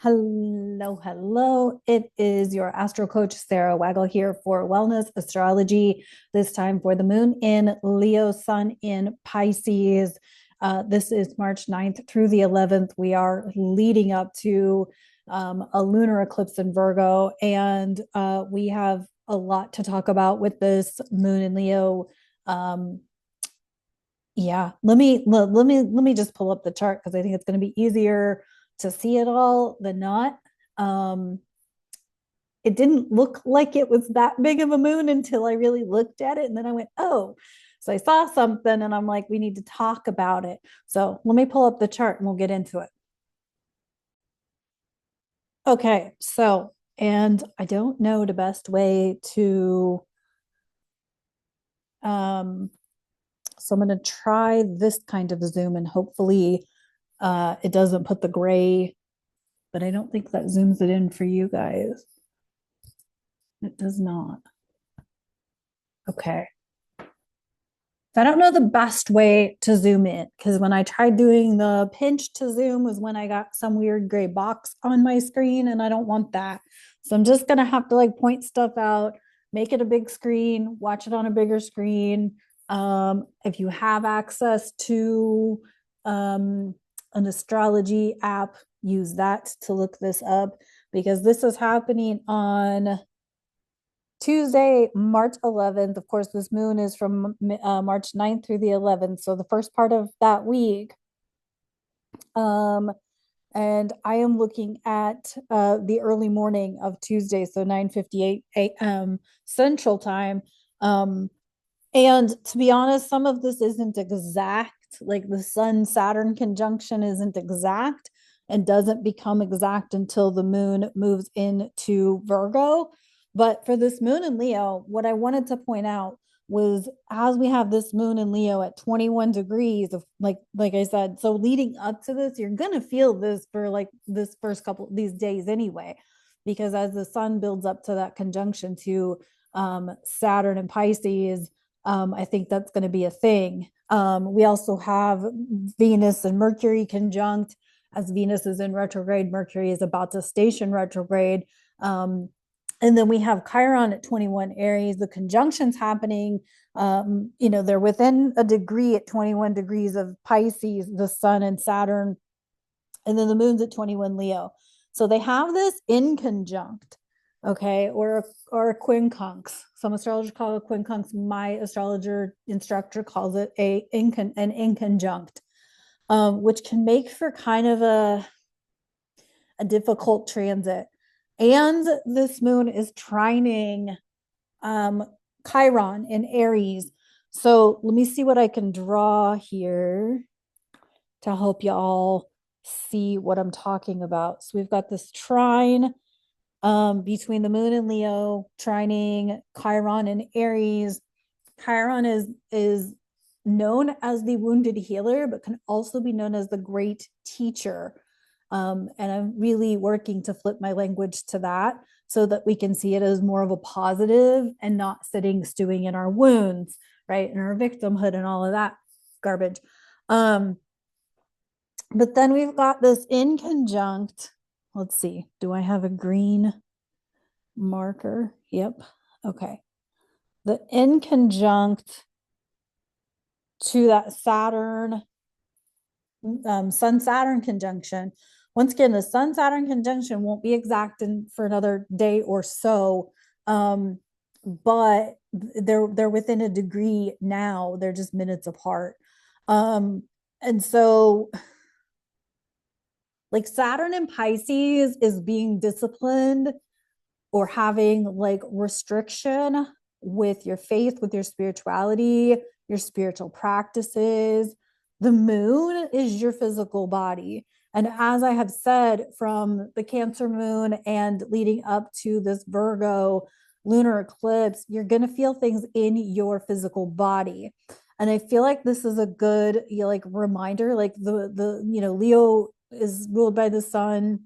Hello, hello. It is your astro coach, Sarah Waggle, here for Wellness Astrology. This time for the moon in Leo, sun in Pisces. This is March 9th through the 11th. We are leading up to a lunar eclipse in Virgo, and we have a lot to talk about with this moon in Leo. Yeah, let me just pull up the chart because I think it's going to be easier to see it all than not. Um, it didn't look like it was that big of a moon until I really looked at it, and then I went, "Oh." So I saw something and I'm like, we need to talk about it. So let me pull up the chart and we'll get into it. Okay, so and I don't know the best way to um so I'm going to try this kind of zoom and hopefully it doesn't put the gray, but I don't think that zooms it in for you guys. It does not. Okay. So I don't know the best way to zoom in because when I tried doing the pinch to zoom was when I got some weird gray box on my screen and I don't want that. So I'm just going to have to like point stuff out, make it a big screen, watch it on a bigger screen. If you have access to an astrology app, use that to look this up because this is happening on Tuesday, March 11th. Of course, this moon is from March 9th through the 11th. So the first part of that week. Um, and I am looking at the early morning of Tuesday, so 9:58 a.m. Central Time. And to be honest, some of this isn't exact. Like the Sun Saturn conjunction isn't exact and doesn't become exact until the moon moves into Virgo. But for this moon in Leo, what I wanted to point out was as we have this moon in Leo at 21 degrees of like I said, so leading up to this, you're gonna feel this for like this first couple these days anyway, because as the sun builds up to that conjunction to Saturn and Pisces, I think that's going to be a thing. We also have Venus and Mercury conjunct. As Venus is in retrograde, Mercury is about to station retrograde. And then we have Chiron at 21 Aries. The conjunctions happening, they're within a degree at 21 degrees of Pisces, the sun and Saturn, and then the moon's at 21 Leo. So they have this in conjunct, okay, or a quincunx. Some astrologers call it a quincunx. My astrologer instructor calls it an in conjunct, which can make for kind of a difficult transit. And this moon is trining Chiron in Aries. So let me see what I can draw here to help y'all see what I'm talking about. So we've got this trine between the moon and Leo, trining Chiron and Aries. Chiron is known as the wounded healer, but can also be known as the great teacher. And I'm really working to flip my language to that so that we can see it as more of a positive and not sitting stewing in our wounds, right? And our victimhood and all of that garbage. But then we've got this in conjunct. Let's see. Do I have a green marker? Yep. Okay. The in conjunct to that Saturn, Sun Saturn conjunction. Once again, the Sun Saturn conjunction won't be exact for another day or so, but they're within a degree now. They're just minutes apart, and so like Saturn in Pisces is being disciplined or having like restriction with your faith, with your spirituality, your spiritual practices. The moon is your physical body. And as I have said, from the Cancer moon and leading up to this Virgo lunar eclipse, you're going to feel things in your physical body. And I feel like this is a good like reminder, like the Leo is ruled by the sun.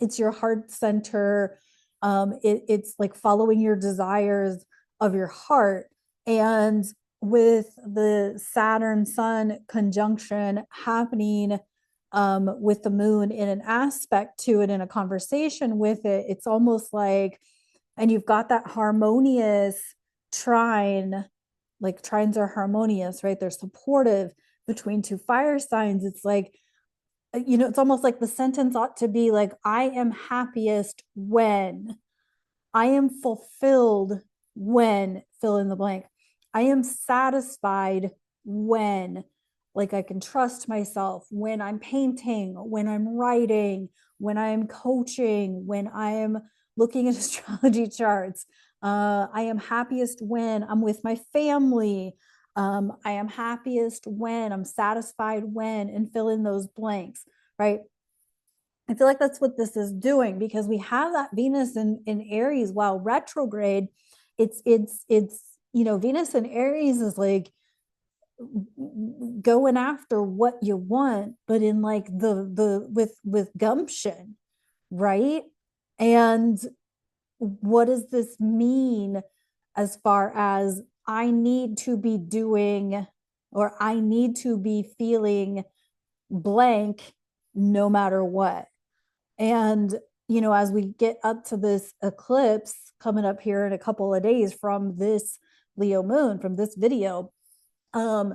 It's your heart center. It's like following your desires of your heart. And with the Saturn Sun conjunction happening with the moon in an aspect to it, in a conversation with it, it's almost like, and you've got that harmonious trine, like trines are harmonious, right? They're supportive between two fire signs. It's like, it's almost like the sentence ought to be like, I am happiest when, I am fulfilled when, fill in the blank. I am satisfied when, like, I can trust myself, when I'm painting, when I'm writing, when I'm coaching, when I am looking at astrology charts. I am happiest when I'm with my family. I am happiest when I'm satisfied when, and fill in those blanks, right? I feel like that's what this is doing, because we have that Venus in Aries while retrograde. It's Venus in Aries is like going after what you want, but in like the with gumption, right? And what does this mean as far as I need to be doing, or I need to be feeling blank no matter what? And, as we get up to this eclipse coming up here in a couple of days from this Leo moon, from this video, um,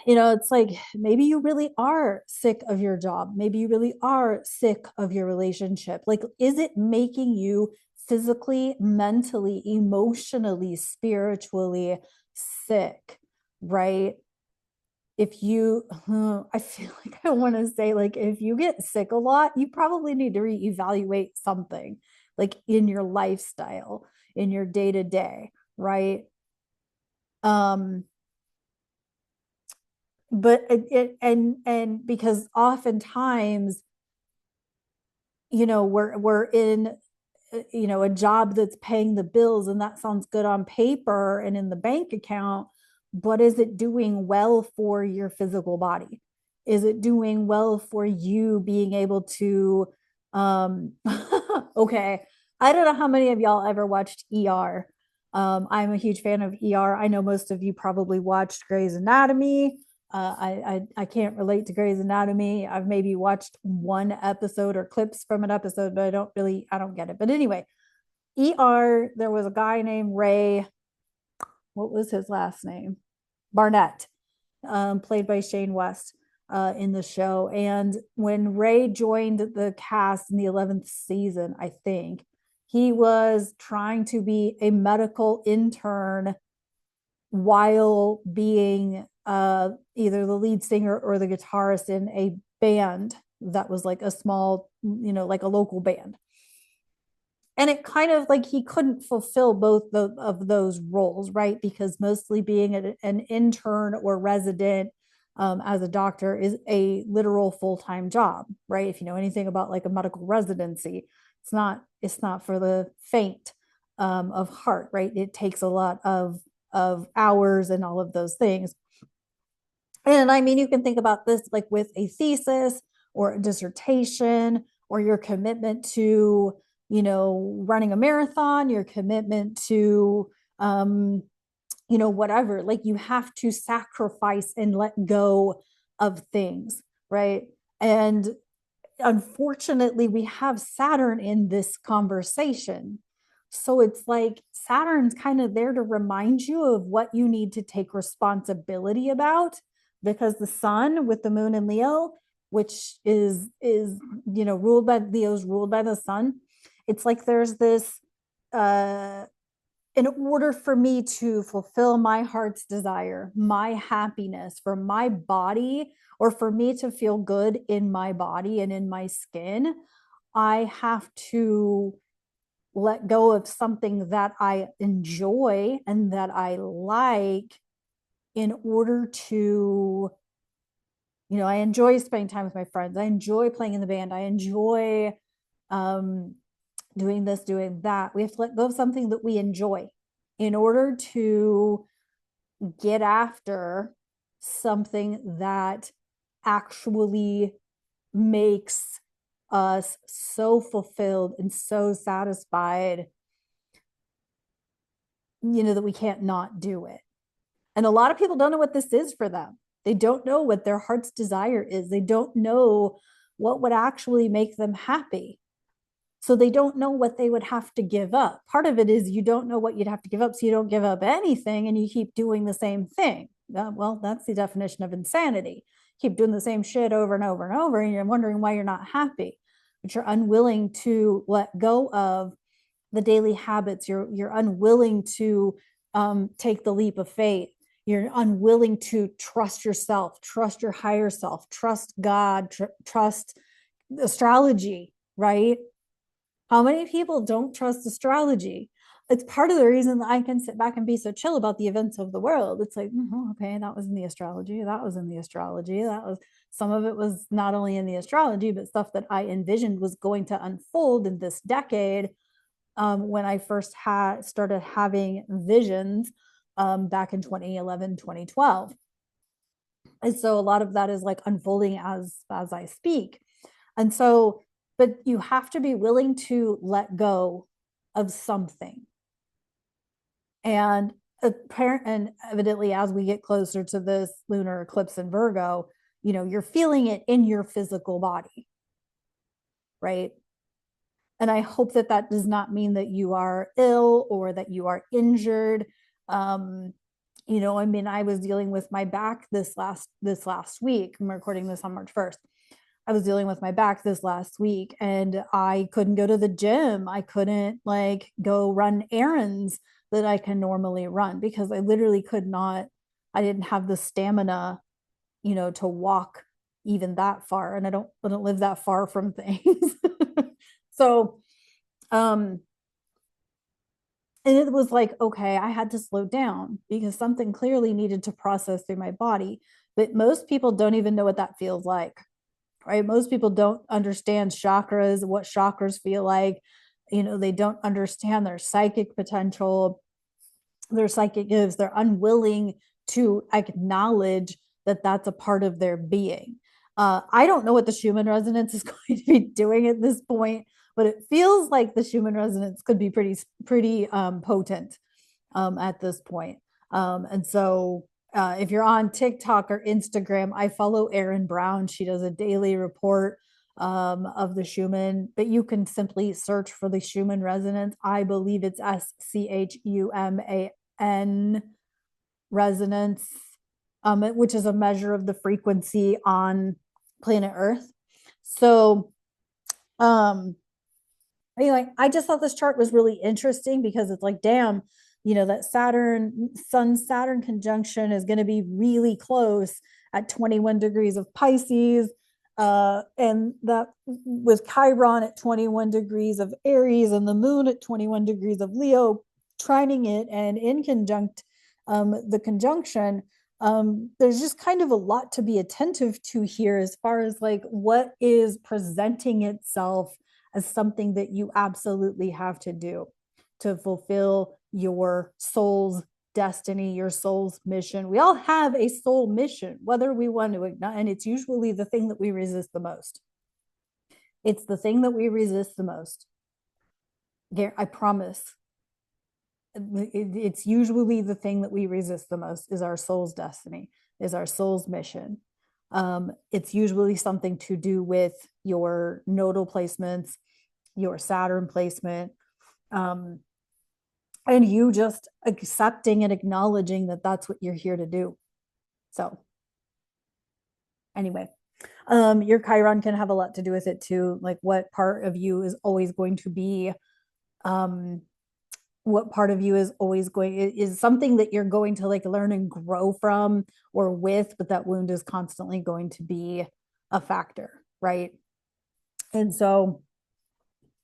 it's like maybe you really are sick of your job. Maybe you really are sick of your relationship. Like, is it making you physically, mentally, emotionally, spiritually sick? Right? If you, I feel like I want to say, like, if you get sick a lot, you probably need to reevaluate something, like in your lifestyle, in your day to day, right? Um, but and because oftentimes, we're in, a job that's paying the bills, and that sounds good on paper and in the bank account, but is it doing well for your physical body? Is it doing well for you being able to, okay, I don't know how many of y'all ever watched ER. I'm a huge fan of ER. I know most of you probably watched Grey's Anatomy. I can't relate to Grey's Anatomy. I've maybe watched one episode or clips from an episode, but I don't get it. But anyway, ER, there was a guy named Ray. What was his last name? Barnett, played by Shane West in the show. And when Ray joined the cast in the 11th season, I think, he was trying to be a medical intern while being either the lead singer or the guitarist in a band that was like a small, like a local band. And it kind of like he couldn't fulfill both of those roles, right? Because mostly being an intern or resident as a doctor is a literal full-time job, right? If you know anything about like a medical residency, it's not for the faint of heart, right? It takes a lot of hours and all of those things. And I mean, you can think about this like with a thesis or a dissertation, or your commitment to, running a marathon, your commitment to, whatever. Like, you have to sacrifice and let go of things, right? And unfortunately, we have Saturn in this conversation. So it's like Saturn's kind of there to remind you of what you need to take responsibility about, because the sun with the moon in Leo, which is ruled by Leo's ruled by the sun. It's like there's this in order for me to fulfill my heart's desire, my happiness for my body, or for me to feel good in my body and in my skin, I have to let go of something that I enjoy and that I like in order to, I enjoy spending time with my friends. I enjoy playing in the band. I enjoy um, doing this, doing that. We have to let go of something that we enjoy in order to get after something that actually makes us so fulfilled and so satisfied, that we can't not do it. And a lot of people don't know what this is for them. They don't know what their heart's desire is. They don't know what would actually make them happy. So they don't know what they would have to give up. Part of it is you don't know what you'd have to give up, so you don't give up anything and you keep doing the same thing. Well, that's the definition of insanity. Keep doing the same shit over and over and over, and you're wondering why you're not happy, but you're unwilling to let go of the daily habits. You're unwilling to take the leap of faith. You're unwilling to trust yourself, trust your higher self, trust God, trust astrology, right? How many people don't trust astrology? It's part of the reason that I can sit back and be so chill about the events of the world. It's like, okay, that was in the astrology. That was in the astrology. That was some of it was not only in the astrology, but stuff that I envisioned was going to unfold in this decade when I first started having visions back in 2011, 2012. And so a lot of that is like unfolding as I speak. And so, but you have to be willing to let go of something. And evidently, as we get closer to this lunar eclipse in Virgo, you're feeling it in your physical body, right? And I hope that that does not mean that you are ill or that you are injured. I mean, I was dealing with my back this last week. I'm recording this on March 1st. I was dealing with my back this last week and I couldn't go to the gym. I couldn't like go run errands that I can normally run because I literally could not, I didn't have the stamina, to walk even that far. And I don't live that far from things. So, and it was like, okay, I had to slow down because something clearly needed to process through my body. But most people don't even know what that feels like, right? Most people don't understand chakras, what chakras feel like. They don't understand their psychic potential, their psychic gifts. They're unwilling to acknowledge that that's a part of their being. I don't know what the Schumann resonance is going to be doing at this point, but it feels like the Schumann resonance could be pretty potent at this point. And so if you're on TikTok or Instagram, I follow Erin Brown. She does a daily report of the Schumann, but you can simply search for the Schumann resonance. I believe it's SCHUMAN resonance, which is a measure of the frequency on planet Earth. So, anyway, I just thought this chart was really interesting because it's like, damn, that Saturn conjunction is going to be really close at 21 degrees of Pisces. And that with Chiron at 21 degrees of Aries and the moon at 21 degrees of Leo, trining it and in conjunct the conjunction, there's just kind of a lot to be attentive to here as far as like what is presenting itself as something that you absolutely have to do to fulfill your soul's destiny, your soul's mission. We all have a soul mission, whether we want to ignite, and it's usually the thing that we resist the most. It's the thing that we resist the most. I promise. It's usually the thing that we resist the most is our soul's destiny, is our soul's mission. It's usually something to do with your nodal placements, your Saturn placement, and you just accepting and acknowledging that that's what you're here to do. So anyway, your Chiron can have a lot to do with it too. Like what part of you is always going to be, what part of you is always going is something that you're going to like learn and grow from or with, but that wound is constantly going to be a factor, right? And so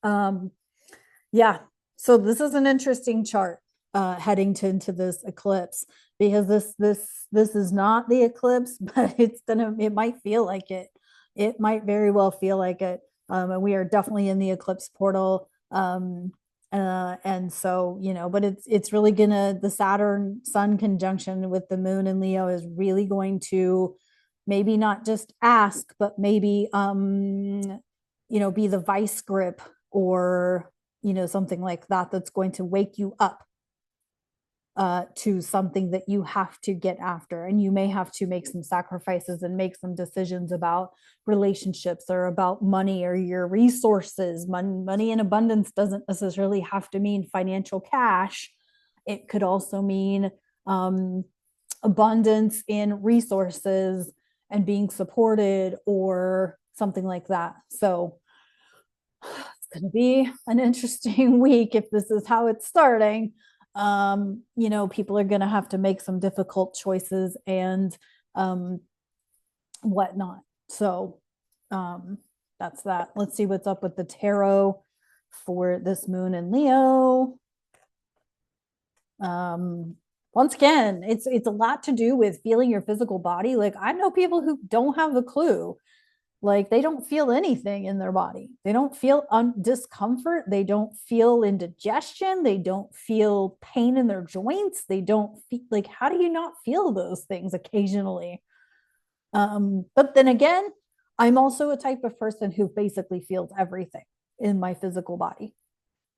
yeah, so this is an interesting chart heading into this eclipse because this is not the eclipse, but it might feel like it. It might very well feel like it. And we are definitely in the eclipse portal. And so, but it's really gonna, the Saturn Sun conjunction with the moon and Leo is really going to maybe not just ask, but maybe be the vice grip or something like that that's going to wake you up. to something that you have to get after. And you may have to make some sacrifices and make some decisions about relationships or about money or your resources. Money in abundance doesn't necessarily have to mean financial cash. It could also mean um, abundance in resources and being supported or something like that. So it's going to be an interesting week if this is how it's starting. People are going to have to make some difficult choices and whatnot. So um, that's that. Let's see what's up with the tarot for this moon in Leo. Once again, it's a lot to do with feeling your physical body. Like I know people who don't have a clue. Like they don't feel anything in their body. They don't feel discomfort. They don't feel indigestion. They don't feel pain in their joints. They don't feel like, how do you not feel those things occasionally? But then again, I'm also a type of person who basically feels everything in my physical body,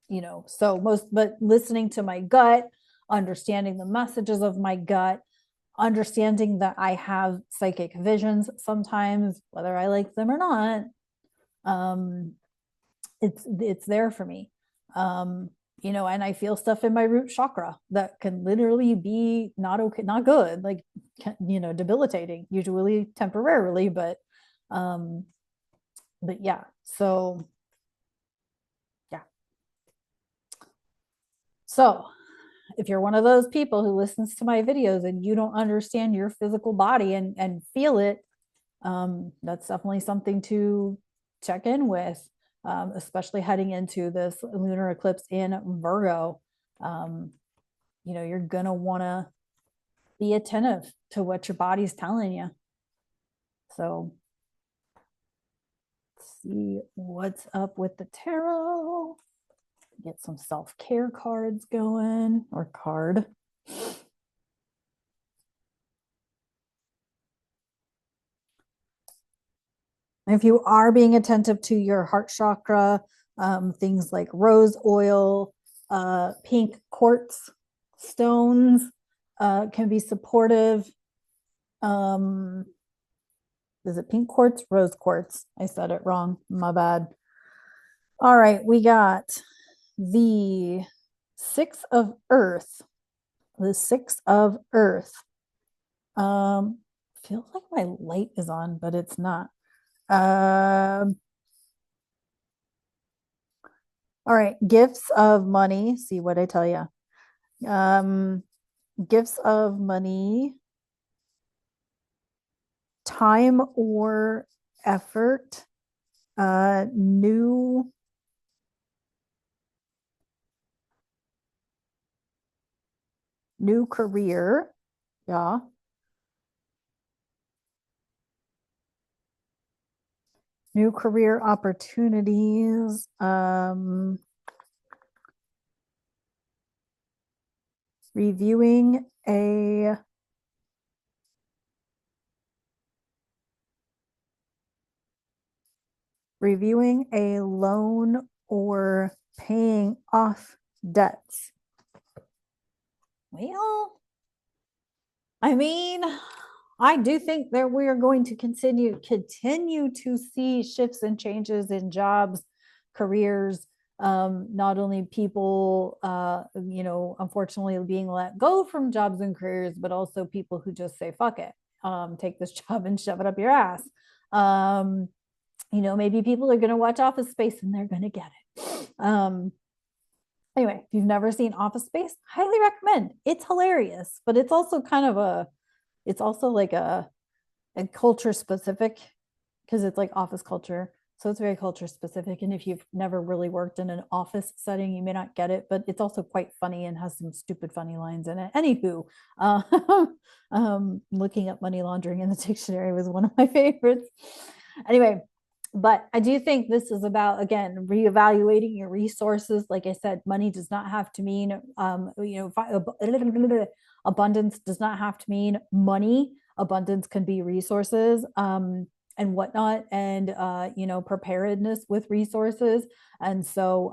but listening to my gut, understanding the messages of my gut, understanding that I have psychic visions sometimes, whether I like them or not. Um, it's there for me. And I feel stuff in my root chakra that can literally be not okay, not good, like debilitating, usually temporarily, um, but yeah. So yeah. So if you're one of those people who listens to my videos and you don't understand your physical body and feel it, that's definitely something to check in with, especially heading into this lunar eclipse in Virgo. You're going to want to be attentive to what your body's telling you. So let's see what's up with the tarot. Get some self-care cards going, or card. If you are being attentive to your heart chakra, things like rose oil, pink quartz stones can be supportive. Is it pink quartz? Rose quartz. I said it wrong. My bad. All right, we got the Six of Earth. The Six of Earth. Feels like my light is on, but it's not. All right, gifts of money. See what I tell you. Gifts of money, time or effort, new career. Yeah. New career opportunities. Reviewing a loan or paying off debts. Well, I mean, I do think that we are going to continue to see shifts and changes in jobs, careers, not only people, unfortunately being let go from jobs and careers, but also people who just say, fuck it, take this job and shove it up your ass. Maybe people are going to watch Office Space and they're going to get it. Anyway, if you've never seen Office Space, highly recommend. It's hilarious, but it's also it's also like a culture specific, because it's like office culture. So it's very culture specific. And if you've never really worked in an office setting, you may not get it, but it's also quite funny and has some stupid funny lines in it. Anywho, looking up money laundering in the dictionary was one of my favorites. Anyway, but I do think this is about, again, reevaluating your resources. Like I said, money does not have to mean, abundance does not have to mean money. Abundance can be resources and whatnot, and preparedness with resources. And so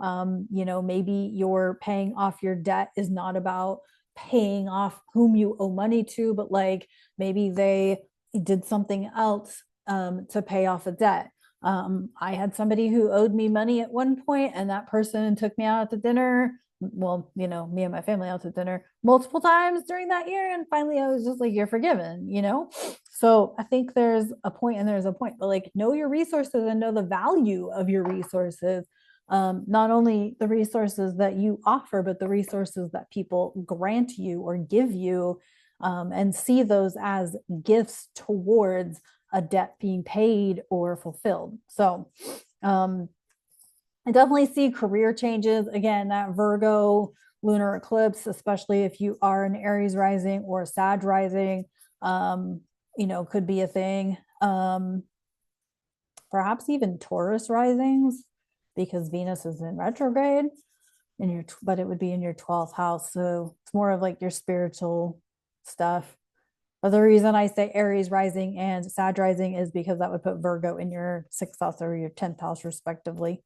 maybe your paying off your debt is not about paying off whom you owe money to, but like maybe they did something else to pay off a debt. I had somebody who owed me money at one point, and that person took me out to dinner. Well, me and my family out to dinner multiple times during that year. And finally, I was just like, you're forgiven. So I think there's a point and there's a point, but like know your resources and know the value of your resources. Not only the resources that you offer, but the resources that people grant you or give you, and see those as gifts towards a debt being paid or fulfilled. So I definitely see career changes. Again, that Virgo lunar eclipse, especially if you are an Aries rising or a Sag rising, could be a thing. Perhaps even Taurus risings, because Venus is in retrograde but it would be in your 12th house. So it's more of like your spiritual stuff. But the reason I say Aries rising and Sag rising is because that would put Virgo in your 6th house or your 10th house, respectively.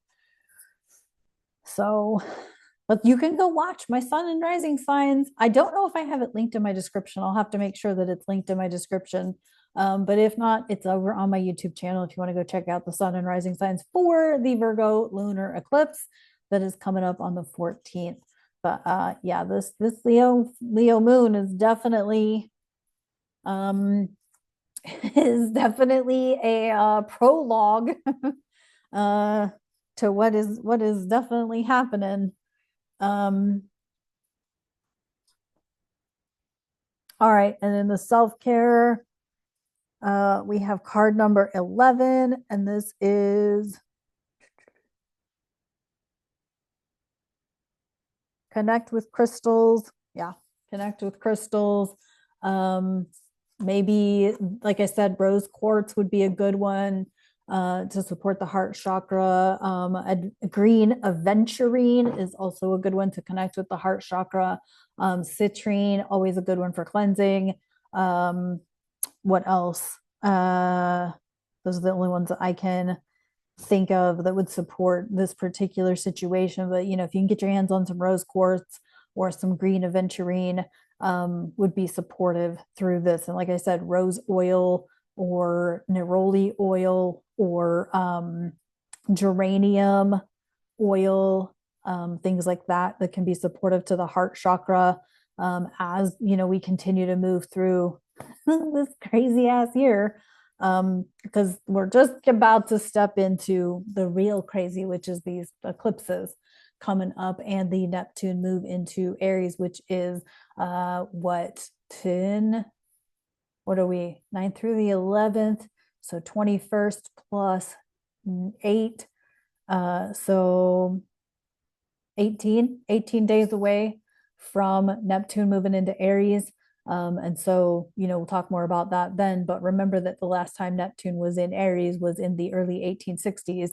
So, but you can go watch my sun and rising signs. I don't know if I have it linked in my description. I'll have to make sure that it's linked in my description. But if not, it's over on my YouTube channel if you want to go check out the sun and rising signs for the Virgo lunar eclipse that is coming up on the 14th. But yeah, this Leo moon is definitely is definitely a prologue to what is definitely happening. All right, and in the self-care, we have card number 11, and this is connect with crystals. Yeah, connect with crystals. Maybe, like I said, rose quartz would be a good one to support the heart chakra. A green aventurine is also a good one to connect with the heart chakra. Citrine, always a good one for cleansing. What else? Those are the only ones that I can think of that would support this particular situation. But if you can get your hands on some rose quartz or some green aventurine, would be supportive through this. And like I said, rose oil or neroli oil or geranium oil, things like that can be supportive to the heart chakra as we continue to move through this crazy ass year, because we're just about to step into the real crazy, which is these eclipses coming up and the Neptune move into Aries, which is what are we 9th through the 11th, so 21st plus 8, so 18 days away from Neptune moving into Aries. And so, we'll talk more about that then. But remember that the last time Neptune was in Aries was in the early 1860s,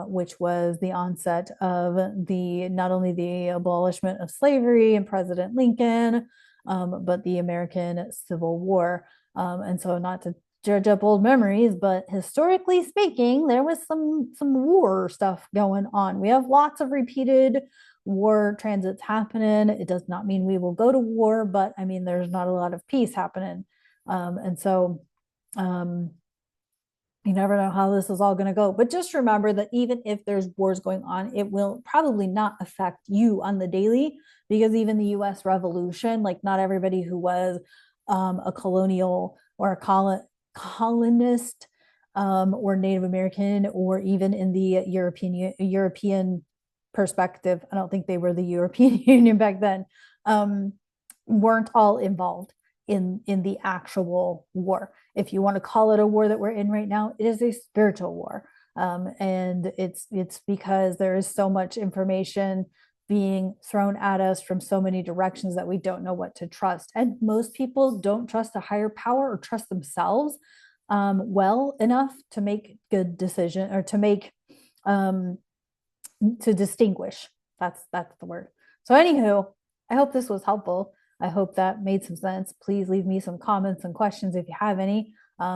which was the onset of not only the abolishment of slavery and President Lincoln, but the American Civil War. And so, not to dredge up old memories, but historically speaking, there was some war stuff going on. We have lots of repeated war transits happening. It does not mean we will go to war, but I mean, there's not a lot of peace happening. And so you never know how this is all going to go. But just remember that even if there's wars going on, it will probably not affect you on the daily, because even the US Revolution, like not everybody who was a colonial or a colonist or Native American, or even in the European perspective, I don't think they were the European Union back then, weren't all involved in the actual war. If you want to call it a war that we're in right now, it is a spiritual war. And it's because there is so much information being thrown at us from so many directions that we don't know what to trust. And most people don't trust a higher power or trust themselves well enough to make good decision, or to make to distinguish. That's the word. So anywho, I hope this was helpful. I hope that made some sense. Please leave me some comments and questions if you have any.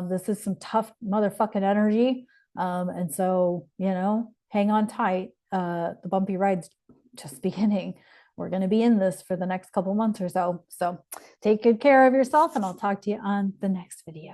This is some tough motherfucking energy. And so, hang on tight. The bumpy ride's just beginning. we're going to be in this for the next couple months or so. So take good care of yourself, and I'll talk to you on the next video.